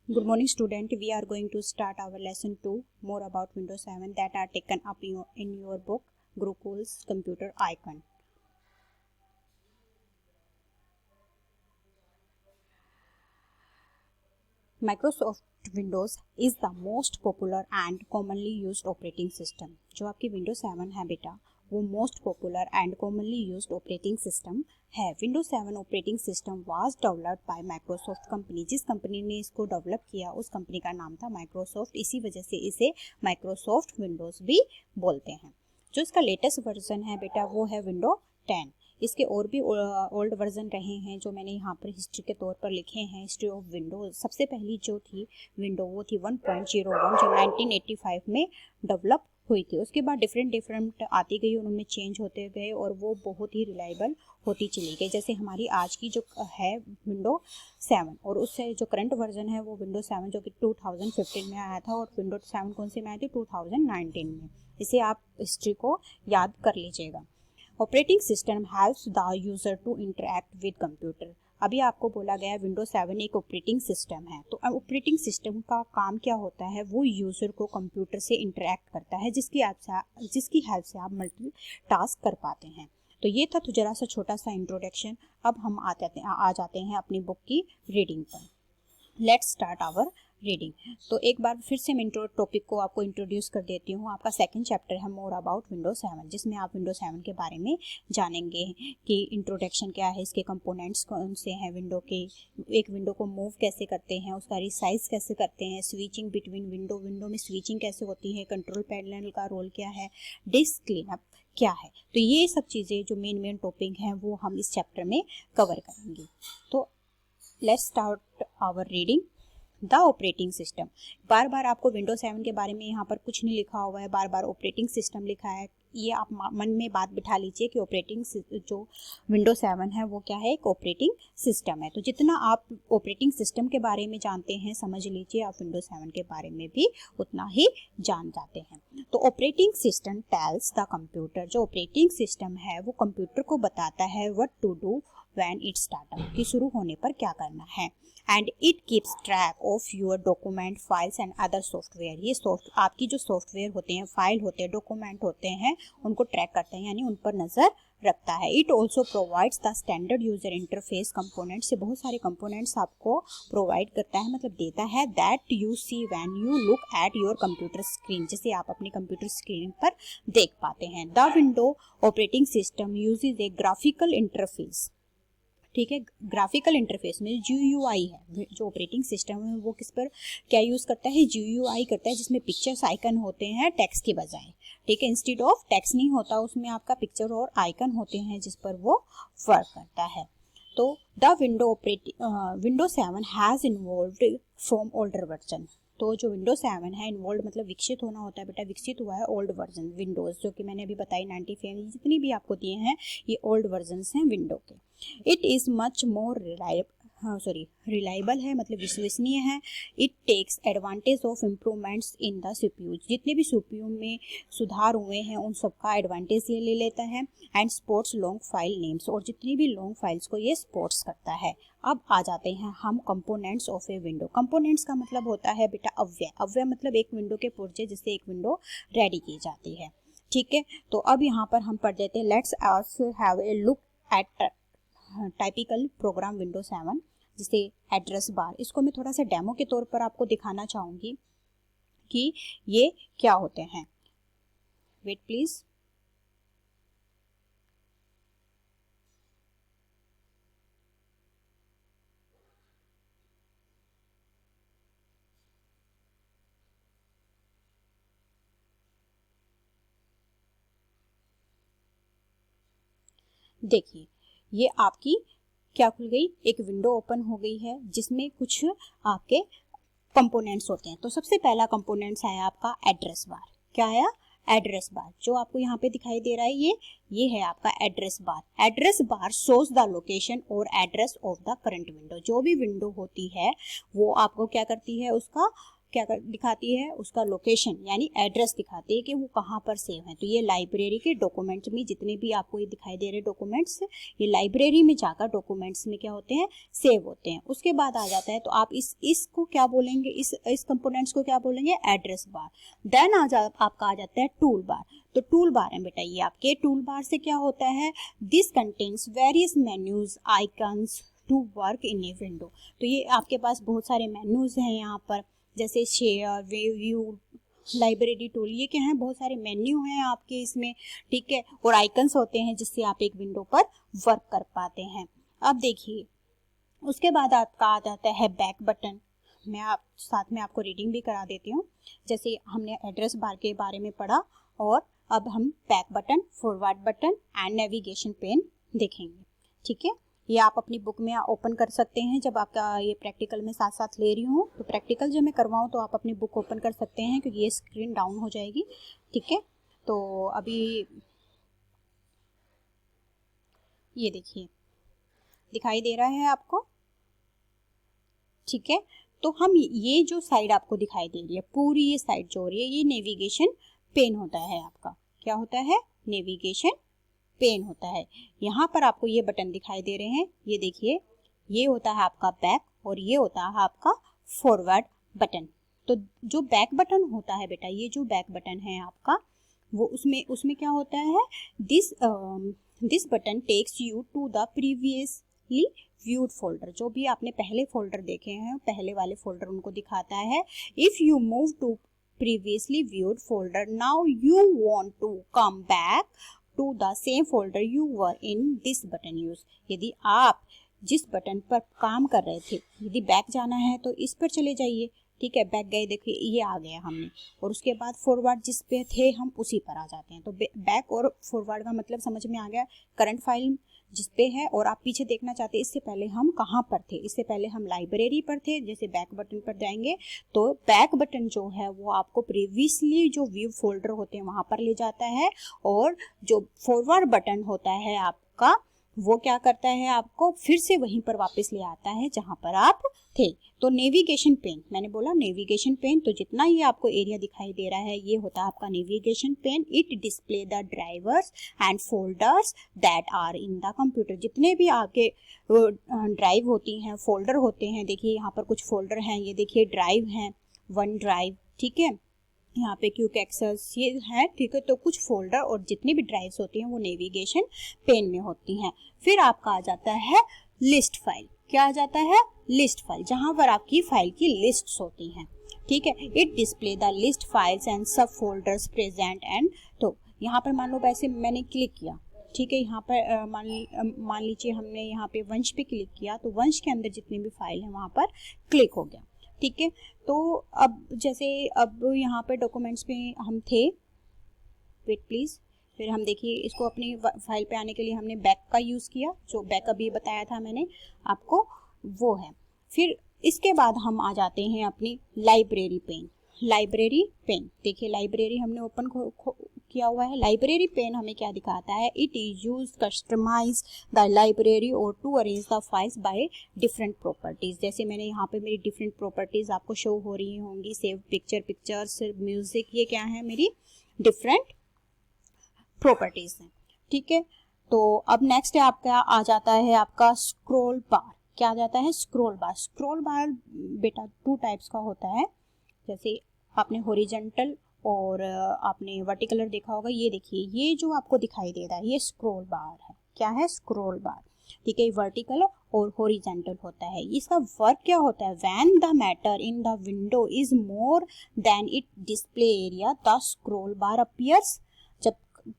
Good morning student, we are going to start our lesson 2 more about Windows 7 that are taken up in your book Gurukul's Computer Icon. Microsoft Windows is the most popular and commonly used operating system. जो आपकी Windows 7 है बेटा वो most popular and commonly used operating system है। Windows 7 operating system was developed by Microsoft company. जिस company ने इसको develop किया उस कंपनी का नाम था माइक्रोसॉफ्ट, इसी वजह से इसे माइक्रोसॉफ्ट विंडोज भी बोलते हैं। जो इसका लेटेस्ट वर्जन है बेटा वो है विंडो 10। इसके और भी ओल्ड वर्जन रहे हैं जो मैंने यहाँ पर हिस्ट्री के तौर पर लिखे हैं। हिस्ट्री ऑफ विंडोज सबसे पहली जो थी विंडो वो थी 1.01 जो 1985 में डेवलप हुई थी। उसके बाद डिफरेंट आती गई, उनमें चेंज होते गए और वो बहुत ही रिलायबल होती चली गई। जैसे हमारी आज की जो है विंडो 7 और उससे जो करंट वर्जन है वो विंडो 7 जो कि 2015 में आया था और विंडो 7 कौन से में आई थी 2019 में। इसे आप हिस्ट्री को याद कर लीजिएगा। Operating system helps the user to interact with computer. अभी आपको बोला गया विंडोज 7 एक ऑपरेटिंग सिस्टम है, तो ऑपरेटिंग सिस्टम का काम क्या होता है, वो यूजर को कंप्यूटर से इंटरेक्ट करता है जिसकी हेल्प से आप मल्टी टास्क कर पाते हैं। तो ये था तो जरा सा छोटा सा इंट्रोडक्शन। अब हम आ जाते हैं अपनी बुक की रीडिंग पर। Let's start our reading. तो एक बार फिर से मैं टॉपिक को आपको इंट्रोड्यूस कर देती हूँ। आपका सेकंड चैप्टर है मोर अबाउट विंडोज 7 जिसमें आप विंडोज 7 के बारे में जानेंगे कि इंट्रोडक्शन क्या है, इसके कंपोनेंट्स कौन से हैं, विंडो के एक विंडो को मूव कैसे करते हैं, उसका रिसाइज कैसे करते हैं, स्विचिंग बिटवीन विंडो में स्विचिंग कैसे होती है, कंट्रोल पैनल का रोल क्या है, डिस्क क्लीनअप क्या है। तो ये सब चीज़ें जो मेन टॉपिक हैं वो हम इस चैप्टर में कवर करेंगे। तो let's start our reading. The operating system. बार बार आपको विंडोज 7 के बारे में यहाँ पर कुछ नहीं लिखा हुआ है, बार बार ऑपरेटिंग सिस्टम लिखा है। ये आप मन में बात बिठा लीजिए कि ऑपरेटिंग जो विंडोज 7 है वो क्या है, एक ऑपरेटिंग सिस्टम है। तो जितना आप ऑपरेटिंग सिस्टम के बारे में जानते हैं समझ लीजिए आप विंडोज 7 के बारे में भी उतना ही जान जाते हैं। तो operating system tells the computer. जो ऑपरेटिंग सिस्टम है वो कंप्यूटर को बताता है what to do when it start, कि शुरू होने पर क्या करना है। And it keeps track of your document files and other software. ये आपकी जो सॉफ्टवेयर होते हैं, फाइल होते हैं, डॉक्यूमेंट होते हैं, उनको ट्रैक करते हैं यानी उन पर नज़र रखता है। It also provides the standard user interface component. से बहुत सारे कंपोनेंट्स आपको प्रोवाइड करता है, मतलब देता है, that you see when you look at your computer screen, जिसे आप अपनी कंप्यूटर स्क्रीन पर देख पाते हैं। The window operating system usage A graphical interface. ठीक है, ग्राफिकल इंटरफेस में GUI है। जो ऑपरेटिंग सिस्टम है वो किस पर क्या यूज़ करता है, GUI करता है, जिसमें पिक्चर्स आइकन होते हैं टेक्स्ट की बजाय। ठीक है, इंस्टेड ऑफ टेक्स्ट नहीं होता उसमें, आपका पिक्चर और आइकन होते हैं जिस पर वो वर्क करता है। तो the window 7 has involved from older version. तो जो विंडोज 7 है इन्वॉल्व मतलब विकसित होना होता है बेटा, विकसित हुआ है ओल्ड वर्जन विंडोज़ जो कि मैंने अभी बताई 95 जितनी भी आपको दिए हैं ये ओल्ड वर्जन्स हैं विंडो के। It is much more reliable है, मतलब विश्वसनीय है। It takes advantage of improvements in the CPU। जितने भी CPU में सुधार हुए हैं उन सबका एडवांटेज ये ले लेता है। And sports long file names, और जितनी भी लॉन्ग फाइल्स को ये स्पोर्ट्स करता है। अब आ जाते हैं हम components of a window. Components का मतलब होता है बेटा अव्यय। अव्यय मतलब एक विंडो के पुर्जे जिससे एक विंडो रेडी की जाती है। ठीक है, तो अब यहाँ पर हम पढ़ देते हैं। Let's also have a look at typical program window 7 जिसे एड्रेस बार। इसको मैं थोड़ा सा डेमो के तौर पर आपको दिखाना चाहूँगी कि ये क्या होते हैं। Wait please. देखिए ये आपकी क्या खुल गई, एक विंडो ओपन हो गई है जिसमें कुछ आपके कंपोनेंट्स होते हैं। तो सबसे पहला कंपोनेंट्स आया आपका एड्रेस बार। क्या आया, एड्रेस बार। जो आपको यहाँ पे दिखाई दे रहा है ये है आपका address bar. Address bar shows the location और address of the current window. जो भी विंडो होती है वो आपको क्या करती है, उसका क्या दिखाती है, उसका लोकेशन यानी एड्रेस दिखाती है कि वो कहाँ पर सेव है। तो ये लाइब्रेरी के डॉक्यूमेंट्स में जितने भी आपको ये दिखाई दे रहे डॉक्यूमेंट्स, ये लाइब्रेरी में जाकर डॉक्यूमेंट्स में क्या होते हैं, सेव होते हैं। उसके बाद आ जाता है, तो आप इसको क्या बोलेंगे, इस कंपोनेंट्स को क्या बोलेंगे, एड्रेस बार। देन आपका आ जाता है टूल बार। तो टूल बार है बेटा ये आपके, टूल बार से क्या होता है, this contains various menus icons to work in a window. तो ये आपके पास बहुत सारे मेन्यूज हैं यहाँ पर, जैसे शेयर, व्यू, लाइब्रेरी टूल, ये क्या है, बहुत सारे मेन्यू हैं आपके इसमें, ठीक है, और आइकन्स होते हैं जिससे आप एक विंडो पर वर्क कर पाते हैं। अब देखिए उसके बाद आपका आ जाता है बैक बटन। मैं आप साथ में आपको रीडिंग भी करा देती हूँ। जैसे हमने एड्रेस बार के बारे में पढ़ा, और अब हम back button, forward button and navigation pane देखेंगे, ठीक है। ये आप अपनी बुक में ओपन कर सकते हैं, जब आपका ये प्रैक्टिकल में साथ साथ ले रही हूँ, तो प्रैक्टिकल जब मैं करवाऊँ तो आप अपनी बुक ओपन कर सकते हैं, क्योंकि ये स्क्रीन डाउन हो जाएगी, ठीक है। तो अभी ये देखिए दिखाई दे रहा है आपको, ठीक है। तो हम ये जो साइड आपको दिखाई दे रही है, पूरी ये साइड जो हो रही है, ये नेविगेशन पेन होता है आपका। क्या होता है, नेविगेशन पेन होता है। यहाँ पर आपको ये बटन दिखाई दे रहे हैं, ये देखिए, ये होता है आपका बैक और ये होता है आपका फॉरवर्ड बटन। तो जो बैक बटन होता है बेटा, ये जो बैक बटन है आपका, वो उसमें क्या होता है, this button takes you to the previously viewed folder. जो भी आपने पहले फोल्डर देखे हैं, पहले वाले फोल्डर उनको दिखाता है। If you move to previously viewed folder, now you want to come back to the same folder you were in, this button use. यदि आप जिस बटन पर काम कर रहे थे, यदि बैक जाना है तो इस पर चले जाइए, ठीक है। बैक गए, देखिए ये आ गया हमने, और उसके बाद फॉरवर्ड जिस पे थे हम उसी पर आ जाते हैं। तो बैक और फॉरवर्ड का मतलब समझ में आ गया, करंट फाइल जिस पे है और आप पीछे देखना चाहते हैं इससे पहले हम कहाँ पर थे, इससे पहले हम लाइब्रेरी पर थे, जैसे बैक बटन पर जाएंगे तो बैक बटन जो है वो आपको प्रीवियसली जो व्यू फोल्डर होते हैं वहाँ पर ले जाता है, और जो फॉरवर्ड बटन होता है आपका, वो क्या करता है, आपको फिर से वहीं पर वापस ले आता है जहाँ पर आप थे। तो नेविगेशन पेन, मैंने बोला नेविगेशन पेन, तो जितना ये आपको एरिया दिखाई दे रहा है ये होता है आपका navigation pane. It display the drivers and folders that are in the computer. जितने भी आपके ड्राइव होती हैं, फोल्डर होते हैं, देखिए यहाँ पर कुछ फोल्डर हैं, ये देखिए ड्राइव हैं, वन ड्राइव, ठीक है, यहाँ पे क्यूक एक्सेस ये है, ठीक है। तो कुछ फोल्डर और जितनी भी ड्राइव्स होती हैं वो नेविगेशन पेन में होती हैं। फिर आपका आ जाता है लिस्ट फाइल। क्या आ जाता है, लिस्ट फाइल, जहाँ पर आपकी फाइल की लिस्ट्स होती हैं, ठीक है। It display the list files and सब फोल्डर्स प्रेजेंट एंड, तो यहाँ पर मान लो वैसे मैंने क्लिक किया, ठीक है, यहाँ पर मान लीजिए हमने यहाँ पे वंश पे क्लिक किया, तो वंश के अंदर जितनी भी फाइल है वहाँ पर क्लिक हो गया, ठीक है। तो अब जैसे अब यहाँ पे डॉक्यूमेंट्स पे हम थे, वेट प्लीज़, फिर हम देखिए इसको अपनी फाइल पे आने के लिए हमने बैक का यूज़ किया, जो बैक अभी बताया था मैंने आपको, वो है। फिर इसके बाद हम आ जाते हैं अपनी लाइब्रेरी पेन। लाइब्रेरी पेन, देखिए लाइब्रेरी हमने ओपन किया हुआ है। लाइब्रेरी पेन हमें क्या दिखाता है, it is use customise the library और to arrange the files by different properties. जैसे मैंने यहाँ पे मेरी डिफरेंट प्रॉपर्टीज आपको शो हो रही होंगी, सेव पिक्चर, पिक्चर्स, म्यूजिक, ये क्या है मेरी डिफरेंट प्रॉपर्टीज हैं, ठीक है। तो अब नेक्स्ट है आपका आ जाता है आपका स्क्रॉल बार। क्या आ जाता है, स्क्रॉल बार। स्क्रॉल बार बेटा टू टाइप्स का होता है, जैसे आपने हॉरिजॉन्टल और आपने वर्टिकलर देखा होगा। ये देखिए ये जो आपको दिखाई दे रहा है ये स्क्रॉल बार है। क्या है, स्क्रॉल बार, ठीक है। वर्टिकल और हॉरिजॉन्टल होता है। इसका वर्क क्या होता है, when the matter in the window is more than it display area the scroll bar appears. जब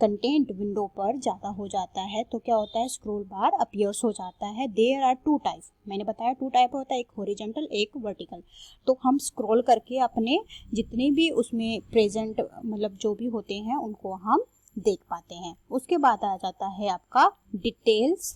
कंटेंट विंडो पर ज़्यादा हो जाता है तो क्या होता है, स्क्रॉल बार अपीयर्स हो जाता है। देयर आर टू टाइप, मैंने बताया टू टाइप होता है, एक हॉरिजॉन्टल एक वर्टिकल। तो हम स्क्रॉल करके अपने जितने भी उसमें प्रेजेंट मतलब जो भी होते हैं उनको हम देख पाते हैं। उसके बाद आ जाता है आपका डिटेल्स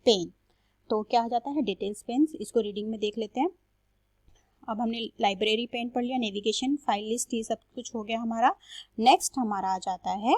पेन। तो क्या आ जाता है, डिटेल्स पेन, इसको रीडिंग में देख लेते हैं। अब हमने लाइब्रेरी पेन पढ़ लिया, नेविगेशन, फाइल लिस्ट, ये सब कुछ हो गया हमारा। नेक्स्ट हमारा आ जाता है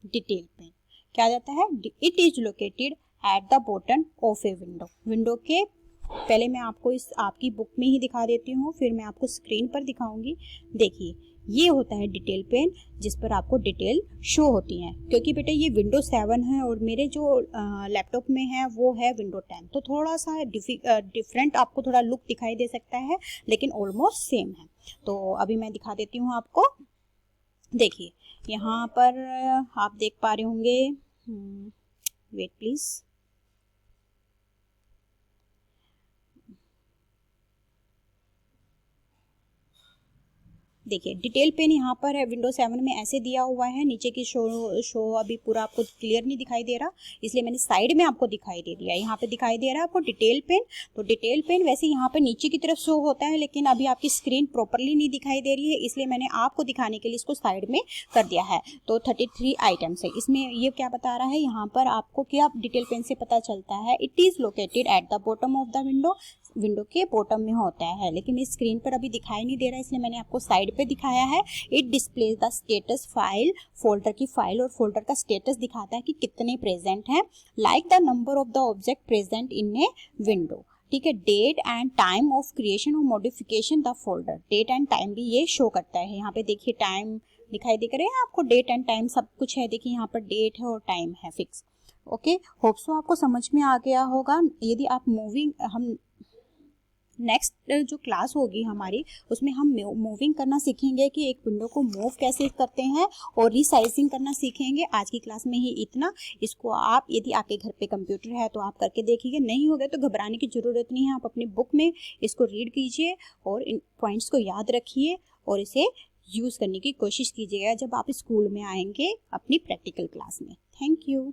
डिटेल पेन। क्या आ जाता है, it is located at the bottom of a window. Window के पहले मैं आपको इस आपकी बुक में ही दिखा देती हूँ, फिर मैं आपको स्क्रीन पर दिखाऊंगी। देखिए ये होता है डिटेल पेन, जिस पर आपको डिटेल शो होती हैं। क्योंकि बेटा ये विंडो 7 है और मेरे जो लैपटॉप में है वो है विंडो 10, तो थोड़ा सा डिफरेंट आपको थोड़ा लुक दिखाई दे सकता है, लेकिन ऑलमोस्ट सेम है। तो अभी मैं दिखा देती हूँ आपको। देखिए यहाँ पर आप देख पा रहे होंगे, वेट प्लीज। देखिए डिटेल पेन यहाँ पर है विंडो 7 में ऐसे दिया हुआ है। नीचे की शो अभी पूरा आपको क्लियर नहीं दिखाई दे रहा, इसलिए मैंने साइड में आपको दिखाई दे दिया। यहाँ पे दिखाई दे रहा है आपको डिटेल पेन। तो डिटेल पेन वैसे यहाँ पे नीचे की तरफ शो होता है, लेकिन अभी आपकी स्क्रीन प्रॉपरली नहीं दिखाई दे रही है, इसलिए मैंने आपको दिखाने के लिए इसको साइड में कर दिया है। तो 33 आइटम्स है इसमें। ये क्या बता रहा है यहाँ पर आपको, क्या डिटेल पेन से पता चलता है, it is located at the bottom of the window, window के बॉटम में होता है, लेकिन इस स्क्रीन पर अभी दिखाई नहीं दे रहा है, इसलिए मैंने आपको साइड पे दिखाया है। It displays the status file, folder की फाइल और फोल्डर का स्टेटस दिखाता है कि कितने प्रेजेंट हैं, like the number of the object present in a window. ठीक है, date and time of creation और modification the folder, date and time भी ये शो करता है। यहाँ पे देखिए टाइम दिखाई दे रहे हैं आपको, डेट एंड टाइम सब कुछ है। देखिए यहाँ पर डेट है और टाइम है फिक्स। ओके, होप सो आपको समझ में आ गया होगा। यदि आप हम नेक्स्ट जो क्लास होगी हमारी, उसमें हम मूविंग करना सीखेंगे कि एक विंडो को मूव कैसे करते हैं, और रीसाइजिंग करना सीखेंगे। आज की क्लास में ही इतना। इसको आप, यदि आपके घर पे कंप्यूटर है तो आप करके देखिए, नहीं हो गया तो घबराने की ज़रूरत नहीं है। आप अपनी बुक में इसको रीड कीजिए और इन पॉइंट्स को याद रखिए और इसे यूज़ करने की कोशिश कीजिएगा जब आप स्कूल में आएंगे अपनी प्रैक्टिकल क्लास में। Thank you.